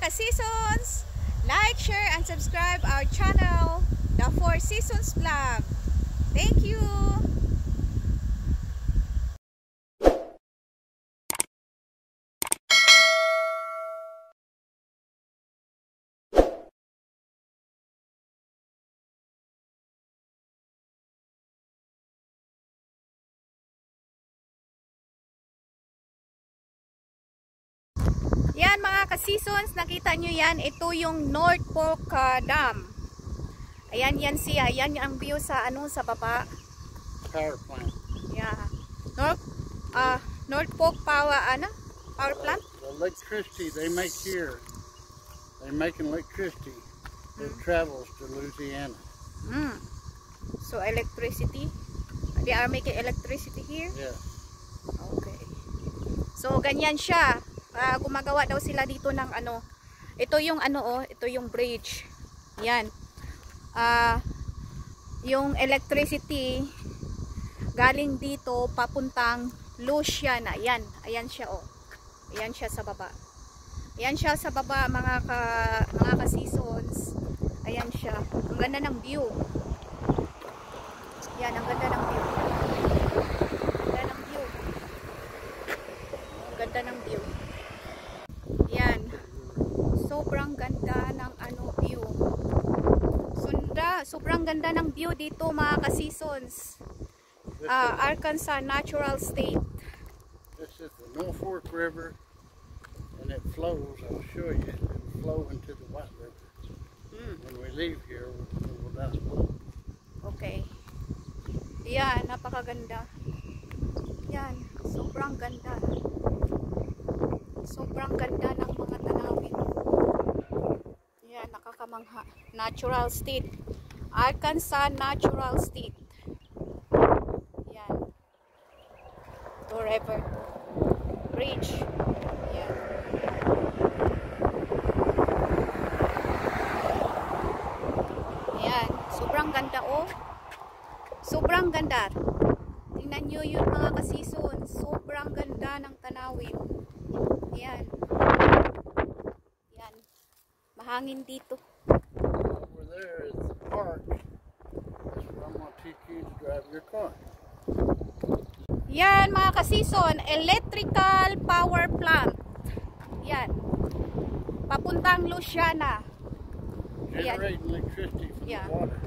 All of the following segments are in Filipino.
ka-seasons! Like, share, and subscribe our channel, The Four Seasons Vlog. Thank you! Yan mga ka-seasons, nakita nyo yan, ito yung North Fork Dam. Ayan yan siya, yan ang view sa sa baba. Power plant. Yeah. North Fork power plant? The electricity they make here, they're making electricity that travels to Louisiana. So electricity, they are making electricity here? Yeah. Okay. So ganyan siya. Gumagawa daw sila dito ng ito yung ito yung bridge. Yan. Yung electricity galing dito papuntang Louisiana. Yan, ayan siya Ayan siya sa baba. Ayan siya sa baba mga ka-seasons. Ayan siya. Ang ganda ng view. Yan, ang ganda ng view. Ganda ng view. Ganda ng view. Yan. Sobrang ganda ng view. Sobrang ganda ng view dito mga ka-seasons. Arkansas Natural State. This is the North Fork River, and it flows, I'll show you, it will flow into the White River. When we leave here, we'll down below. Okay. Yan, napakaganda. Yan, sobrang ganda. Sobrang ganda ng mga tanawin. Yan, nakakamangha. Natural State. Arkansas Natural State. Yan. Forever. Bridge. Yan. Yan. Sobrang ganda Sobrang ganda. Tingnan nyo yun mga ka-season. Sobrang ganda ng tanawin. Yan. Yan. Mahangin dito. Over there is the park. That's where I'm going to teach you to drive your car. Yan mga ka-season. Electrical power plant. Yan. Papuntang Louisiana. Generating electricity from the water.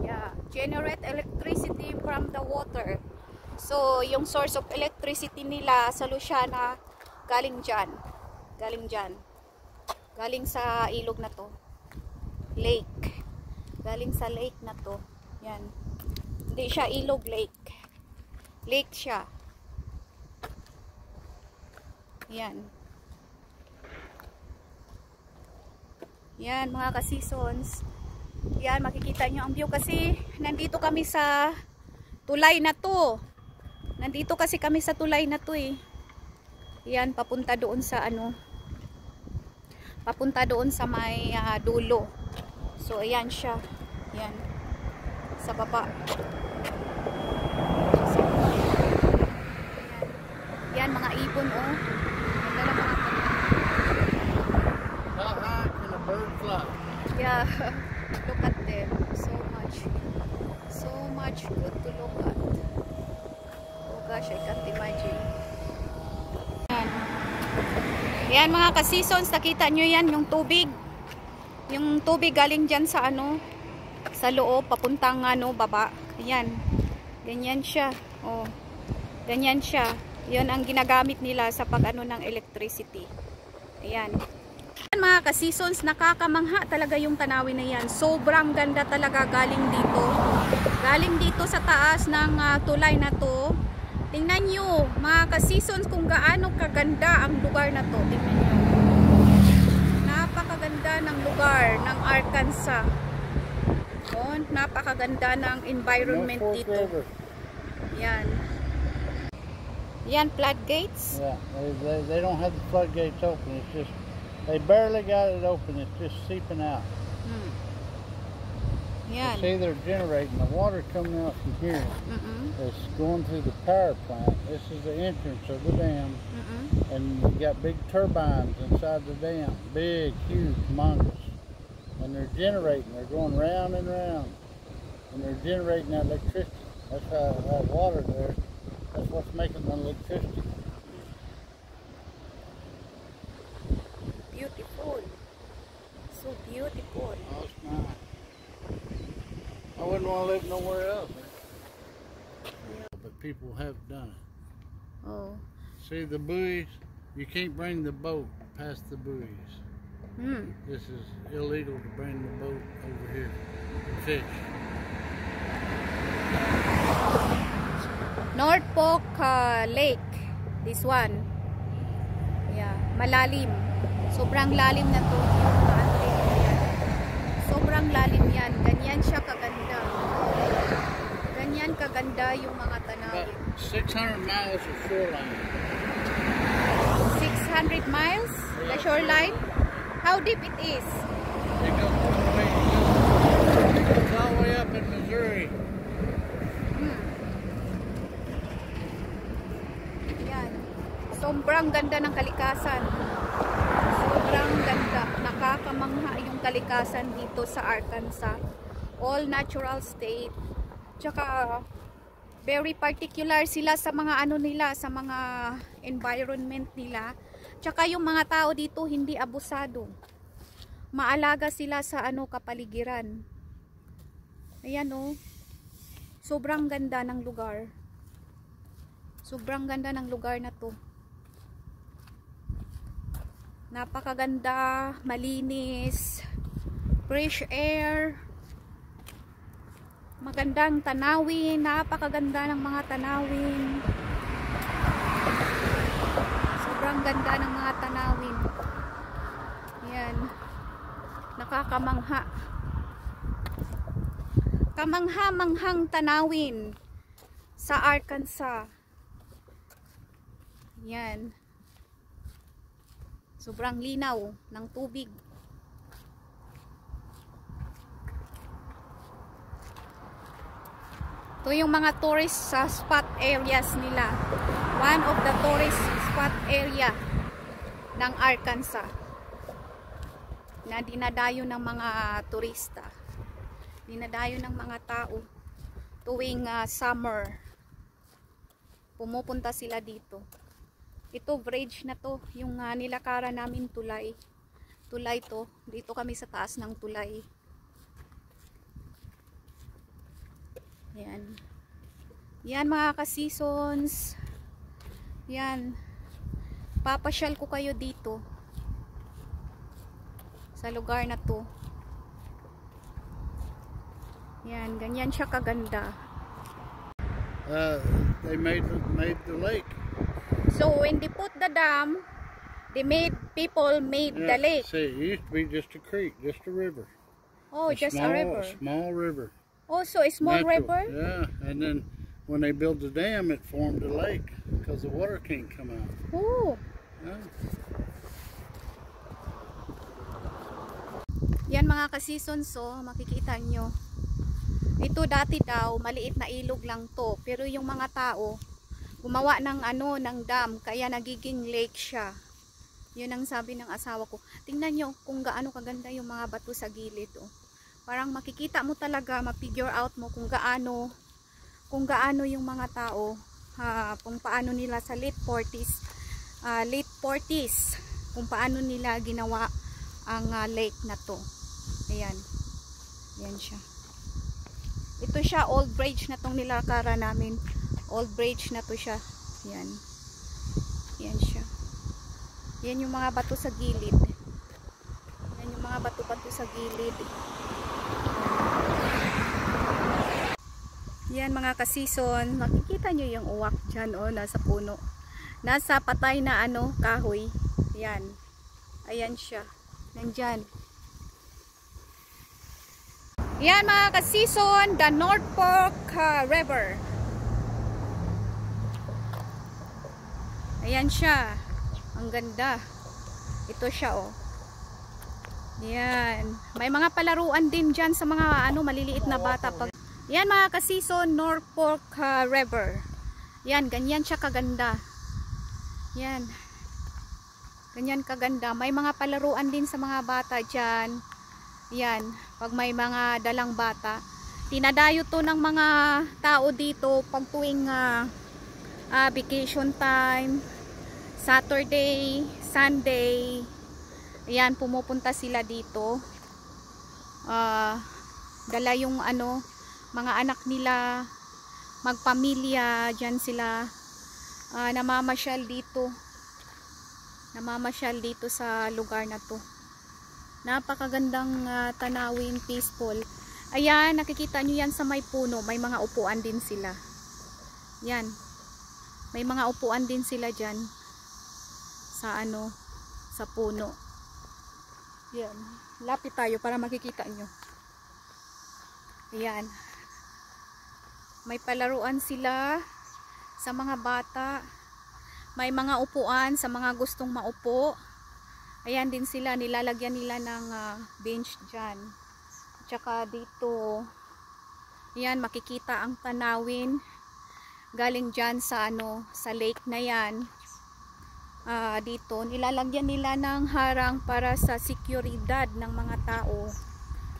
Yeah. Generate electricity from the water. So, yung source of electricity nila sa Louisiana, galing dyan. Galing dyan. Galing sa ilog na to. Lake. Galing sa lake na to. Yan. Hindi siya ilog, lake. Lake siya. Yan. Yan mga ka-seasons. Yan, makikita nyo ang view kasi nandito kami sa tulay na to. Nandito kasi kami sa tulay na to Yan, papunta doon sa papunta doon sa may dulo. So, ayan siya. Yan. Sa baba. Sa baba. Yan, mga ibon Ganda ng mga How high can a bird fly? Yeah. Look at them. So much good to look at. Oh gosh, I can't imagine. Yan mga ka-seasons, nakita nyo yan, yung tubig. Yung tubig galing dyan sa sa loob, papuntang baba. Ayan. Ganyan siya. Ganyan siya. Yan ang ginagamit nila sa ng electricity. Ayan. Mga ka-seasons, nakakamangha talaga yung tanawin na yan. Sobrang ganda talaga galing dito. Galing dito sa taas ng tulay na to. Tingnan nyo, mga ka-seasons, kung gaano kaganda ang lugar na to. Tingnan nyo. Napakaganda ng lugar ng Arkansas. Napakaganda ng environment dito. Yan. Yan, floodgates. Yeah, they don't have the floodgates open. It's just, they barely got it open. It's just seeping out. Yan. See, they're generating. The water coming out from here. It's going through the power plant. This is the entrance of the dam. And you got big turbines inside the dam. Big, huge, humongous. And they're generating. They're going round and round. And they're generating that electricity. That's how that water there, that's what's making the electricity. Beautiful. So beautiful. Oh, it's nice. I wouldn't want to live nowhere else. But people have done it. Oh. See the buoys? You can't bring the boat past the buoys. This is illegal to bring the boat over here to fish. North Fork Lake. This one. Yeah, malalim. Sobrang lalim na to. Sobrang lalim yan. Ganyan siya kaganda. Ganyan kaganda yung mga tanawin. About 600 miles of shoreline. 600 miles? The shoreline? How deep it is? It goes all the way, it's all the way up in Missouri. Yan. Sobrang ganda ng kalikasan. Sobrang ganda. Nakakamangha yung kalikasan dito sa Arkansas. All natural state. Tsaka very particular sila sa mga ano nila, sa mga environment nila. Tsaka yung mga tao dito hindi abusado. Maalaga sila sa ano kapaligiran. Ayan oh. Sobrang ganda ng lugar. Sobrang ganda ng lugar na to. Napakaganda, malinis, fresh air. Magandang tanawin, napakaganda ng mga tanawin. Sobrang ganda ng mga tanawin. Yan. Nakakamangha. Kamangha-manghang tanawin sa Arkansas. Yan. Sobrang linaw ng tubig. Ito yung mga tourist spot areas nila. One of the tourist spot area ng Arkansas na dinadayo ng mga turista. Dinadayo ng mga tao tuwing summer. Pumupunta sila dito. Ito bridge na to, yung nilakaran namin tulay. Tulay to, dito kami sa taas ng tulay. Yan. Yan mga ka-seasons. Yan. Papasyal ko kayo dito. Sa lugar na to. Yan, ganyan siya kaganda. They made the lake. So when they put the dam, people made the lake. See, it used to be just a creek, just a river. Oh, just a river. Small river. Oh, so a small river? Yeah, and then when they built the dam, it formed a lake because the water can't come out. Oh. Yeah. Yan mga ka-seasons, so makikita nyo. Ito dati daw, maliit na ilog lang to. Pero yung mga tao, gumawa ng ng dam, kaya nagiging lake siya. Yun ang sabi ng asawa ko. Tingnan nyo kung gaano kaganda yung mga bato sa gilid. Oh. Parang makikita mo talaga, ma-figure out mo kung gaano yung mga tao, kung paano nila sa late 40s, kung paano nila ginawa ang lake na to. Ayan. Ayan siya. Ito siya, old bridge na tong nilakaran namin. Old bridge na to siya. Yan. Yan siya. Yan yung mga bato sa gilid. Yan yung mga bato-bato sa gilid. Yan mga ka-season. Makikita nyo yung uwak dyan. Oh, nasa puno. Nasa patay na kahoy. Yan. Ayan siya. Nandyan. Yan mga ka-season. The North Fork River. Ayan siya. Ang ganda. Ito siya oh. Yan. May mga palaruan din dyan sa mga maliliit na bata. Yan mga kasison, Norfolk River. Yan, ganyan siya kaganda. Yan. Ganyan kaganda. May mga palaruan din sa mga bata dyan. Yan. Pag may mga dalang bata. Tinadayo to ng mga tao dito pag tuwing vacation time, Saturday, Sunday. Ayan, pumupunta sila dito. Dala yung mga anak nila, magpamilya, dyan sila namamasyal dito. Namamasyal dito sa lugar na to. Napakagandang tanawin, peaceful. Ayan, nakikita nyo yan sa may puno. May mga upuan din sila. Yan. May mga upuan din sila dyan. Sa sa puno. Yan. Lapit tayo para makikita nyo. Ayan. May palaruan sila sa mga bata. May mga upuan sa mga gustong maupo. Ayan din sila. Nilalagyan nila ng bench dyan. Tsaka dito, yan, makikita ang tanawin galing dyan sa sa lake na yan. Dito, nilalagyan nila ng harang para sa seguridad ng mga tao.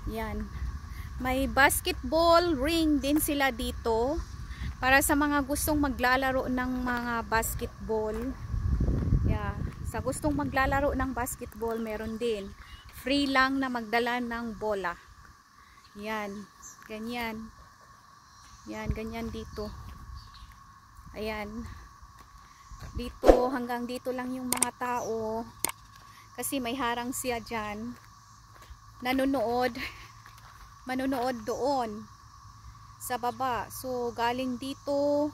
Yan. May basketball ring din sila dito para sa mga gustong maglalaro ng mga basketball. Yeah. Sa gustong maglalaro ng basketball, meron din. Free lang na magdala ng bola. Yan, ganyan. Yan, ganyan dito. Ayan. Dito, hanggang dito lang yung mga tao. Kasi may harang siya dyan. Manonood doon sa baba. So, galing dito,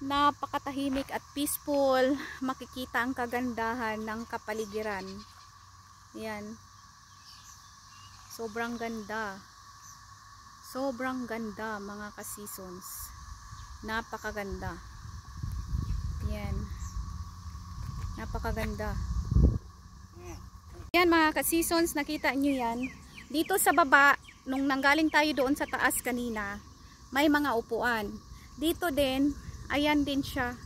napakatahimik at peaceful. Makikita ang kagandahan ng kapaligiran. Yan. Sobrang ganda. Sobrang ganda mga ka-seasons. Napakaganda. Yan. Napakaganda. Yan mga ka-seasons, nakita nyo yan. Dito sa baba, nung nanggaling tayo doon sa taas kanina, may mga upuan. Dito din, ayan din siya.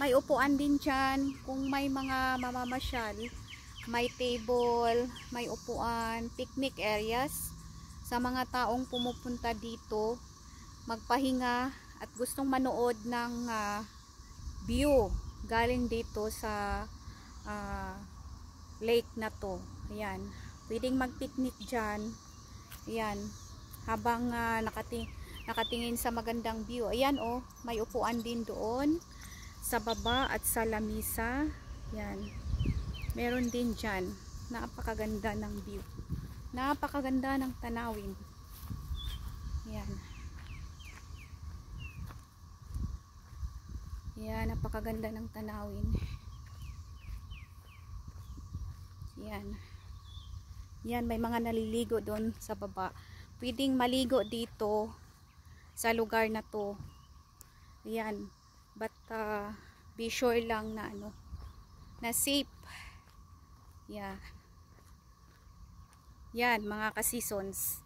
May upuan din dyan. Kung may mga mamamasyal, may table, may upuan, picnic areas. Sa mga taong pumupunta dito, magpahinga at gustong manood ng view galing dito sa lake na to. Ayan. Pwedeng mag-picnic dyan. Ayan. Habang nakatingin sa magandang view. Ayan may upuan din doon sa baba at sa lamisa. Ayan. Meron din dyan. Napakaganda ng view. Napakaganda ng tanawin. Ayan. Ayan, napakaganda ng tanawin. Ayan. Yan, may mga naliligo doon sa baba. Pwedeng maligo dito sa lugar na to. Ayan. But be sure lang na na safe. Yeah. Yan, mga ka-seasons.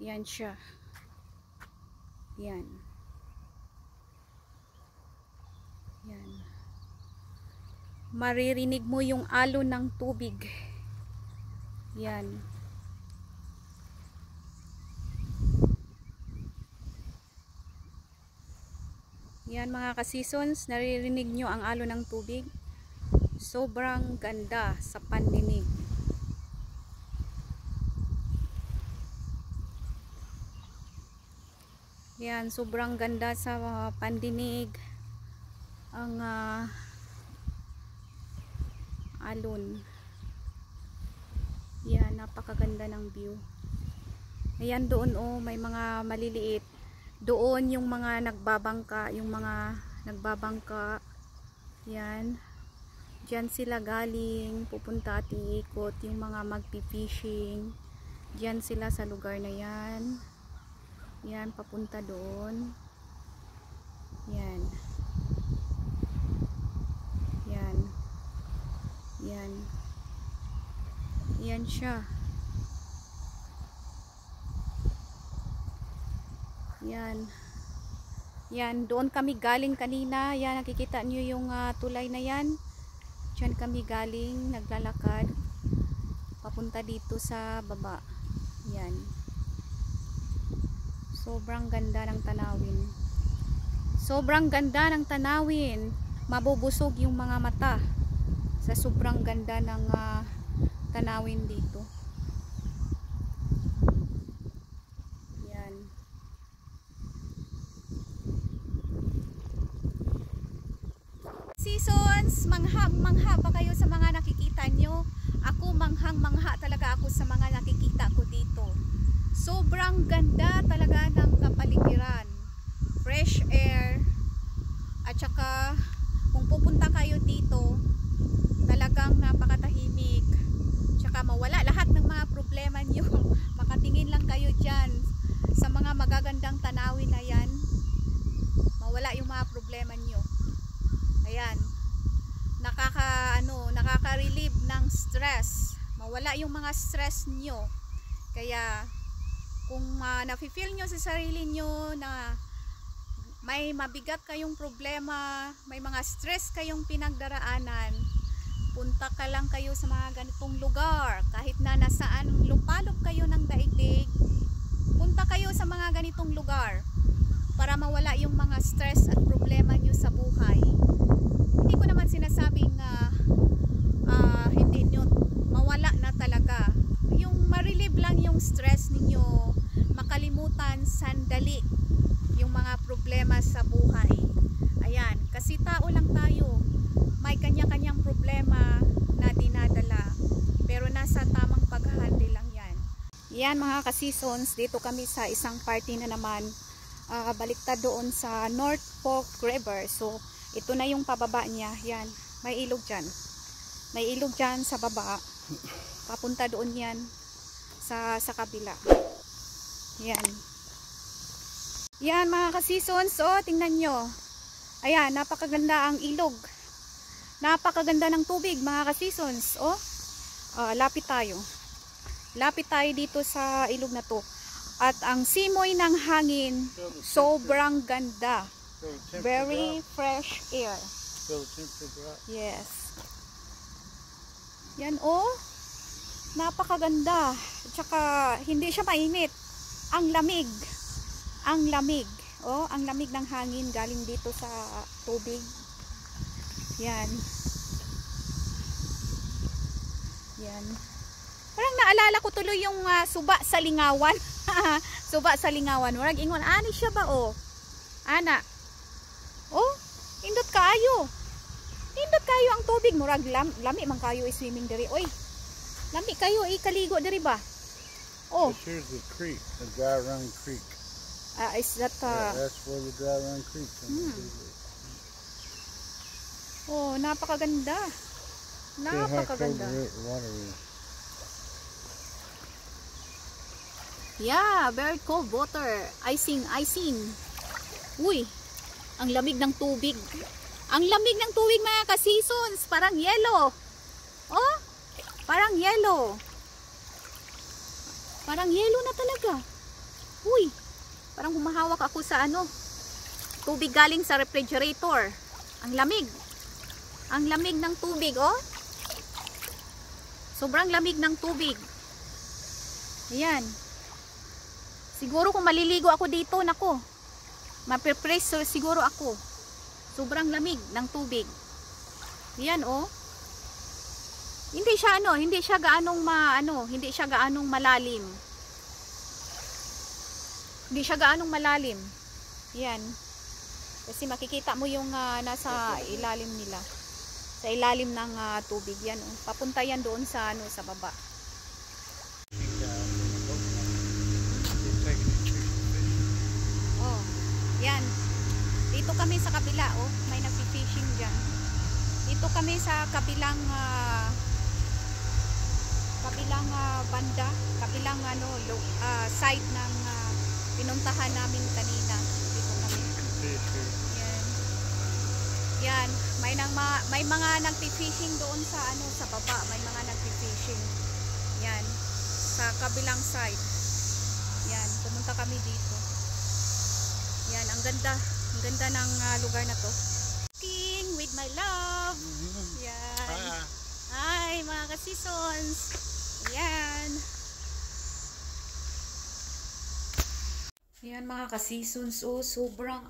Yan siya. Yan. Yan. Maririnig mo yung alon ng tubig. Yan. Yan mga ka-seasons, naririnig nyo ang alon ng tubig. Sobrang ganda sa pandinig. Yan, sobrang ganda sa pandinig ang alon. Yan, napakaganda ng view. Ayan doon may mga maliliit. Doon yung mga nagbabangka, yan. Diyan sila galing, pupunta at iikot yung mga magpi-fishing. Diyan sila sa lugar na yan. Yan, papunta doon. Yan. Yan. Yan. Ayan siya. Yan. Yan, doon kami galing kanina. Yan, nakikita nyo yung tulay na yan. Diyan kami galing, naglalakad. Papunta dito sa baba. Yan. Sobrang ganda ng tanawin. Sobrang ganda ng tanawin. Mabubusog yung mga mata sa sobrang ganda ng tanawin dito. Seasons, mangha ba kayo sa mga nakikita nyo? Ako mangha talaga ako sa mga nakikita ko dito. Sobrang ganda talaga ng kapaligiran. Fresh air. At saka kung pupunta kayo dito, talagang napakatahimik. Tsaka mawala lahat ng mga problema nyo. Makatingin lang kayo dyan sa mga magagandang tanawin na yan. Mawala yung mga problema nyo. Ayan, nakaka-relieve ng stress. Mawala yung mga stress nyo. Kaya, kung nafe-feel nyo sa sarili nyo na may mabigat kayong problema, may mga stress kayong pinagdaraanan, punta ka lang kayo sa mga ganitong lugar. Kahit na nasaan lupalop kayo ng daigdig, punta kayo sa mga ganitong lugar para mawala yung mga stress at problema nyo sa buhay. Hindi ko naman sinasabing hindi nyo mawala na talaga. Yung ma-relieve lang yung stress ninyo, makalimutan sandali yung mga problema sa buhay. Ayan, kasi tao lang tayo. May kanya-kanyang problema na dinadala. Pero nasa tamang pag-handle lang yan. Yan mga ka-seasons, dito kami sa isang party na naman. Baliktad doon sa North Fork River. So, ito na yung pababa niya. Yan. May ilog dyan. May ilog dyan sa baba. Papunta doon yan sa kabila. Yan. Yan mga ka-seasons. So, tingnan nyo. Ayan, napakaganda ang ilog. Napakaganda ng tubig mga ka-seasons. Oh, lapit tayo. Lapit tayo dito sa ilog na to. At ang simoy ng hangin, sobrang ganda. Very fresh air. Yes. Yan oh. Napakaganda. At saka hindi siya mainit. Ang lamig. Ang lamig. Oh, ang lamig ng hangin galing dito sa tubig. Yan. Yan. Parang naalala ko tuloy yung suba sa lingawan. Suba sa lingawan. Murag ingon, ani siya ba oh? Ana. Oh, indot kayo. Indot kayo ang tubig. Murag lami man kayo swimming diri. Oy. Lami kayo kaligo diri ba? Oh. Here's the creek, the Dry Run Creek. Is that that's where the Dry Run Creek comes. Oh, napakaganda. Napakaganda. Yeah, very cold water. Icing. Uy, ang lamig ng tubig. Ang lamig ng tubig mga ka-seasons. Parang yellow. Oh, parang yellow. Parang yellow na talaga. Uy, parang humahawak ako sa tubig galing sa refrigerator. Ang lamig. Ang lamig ng tubig, oh. Sobrang lamig ng tubig. Ayan. Siguro kung maliligo ako dito, nako. Mape-pressure siguro ako. Sobrang lamig ng tubig. Ayan, oh. Hindi siya gaanong malalim. Hindi siya gaanong malalim. Ayan. Kasi makikita mo yung nasa ilalim nila. Sa ilalim ng tubig yan. Oh. Papunta yan doon sa sa baba. Oh. Yan. Dito kami sa kabila, oh. May nagfi-fishing diyan. Dito kami sa kabilang banda, kabilang side ng pinuntahan namin kanina. Dito kami. Yan, may mga nagfi-fishing doon sa sa baba, may mga nagfi-fishing. Yan. kabilang side. Yan, pumunta kami dito. Yan, ang ganda ng lugar na to. King with my love. Yan. Hi mga ka-seasons. Yan. Yan mga ka-seasons. Oh, sobrang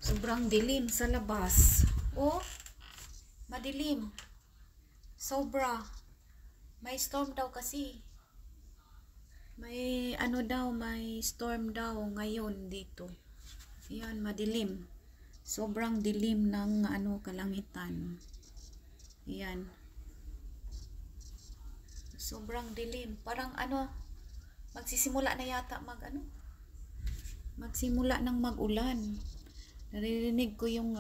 sobrang dilim sa labas. Oh, madilim. Sobra. May storm daw kasi. May may storm daw ngayon dito. Yan, madilim. Sobrang dilim ng kalangitan. Yan. Sobrang dilim. Parang magsisimula na yata magsimula ng mag-ulan. Naririnig ko yung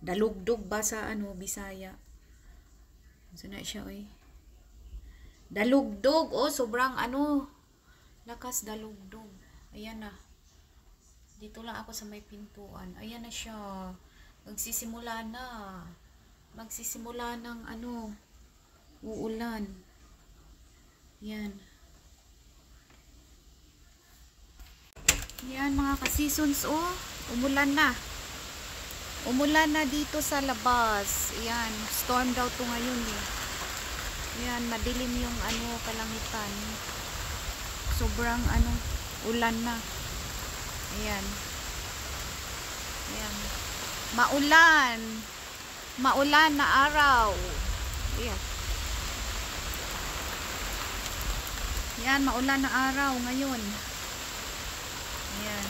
dalugdog ba sa Bisaya. Sana siya dalugdog. Oh, sobrang lakas dalugdog. Ayan na. Dito lang ako sa may pintuan. Ayan na siya. Magsisimula ng uulan. Yan. Yan mga ka-seasons. Oh, umulan na. Umulan na dito sa labas. Ayan, storm daw to ngayon eh. Ayan, madilim yung kalangitan. Sobrang ulan na. Ayan. Ayan. Maulan. Maulan na araw. Ayan. Ayan, maulan na araw ngayon. Ayan.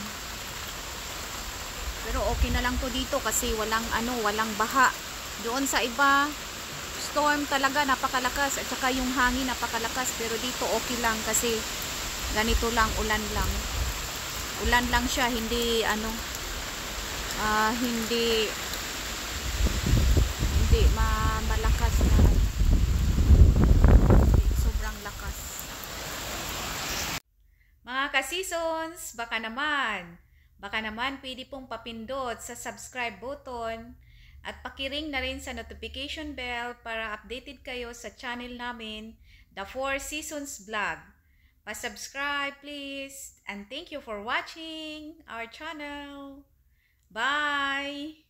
Pero okay na lang to dito kasi walang baha. Doon sa iba, storm talaga napakalakas at saka yung hangin napakalakas, pero dito okay lang kasi ganito lang, ulan lang. Ulan lang siya, hindi hindi malakas na sobrang lakas. Mga ka-seasons, baka naman pwede pong papindot sa subscribe button at pakiring na rin sa notification bell para updated kayo sa channel namin, The 4 Seasons Vlog. Pa-subscribe please, and thank you for watching our channel. Bye!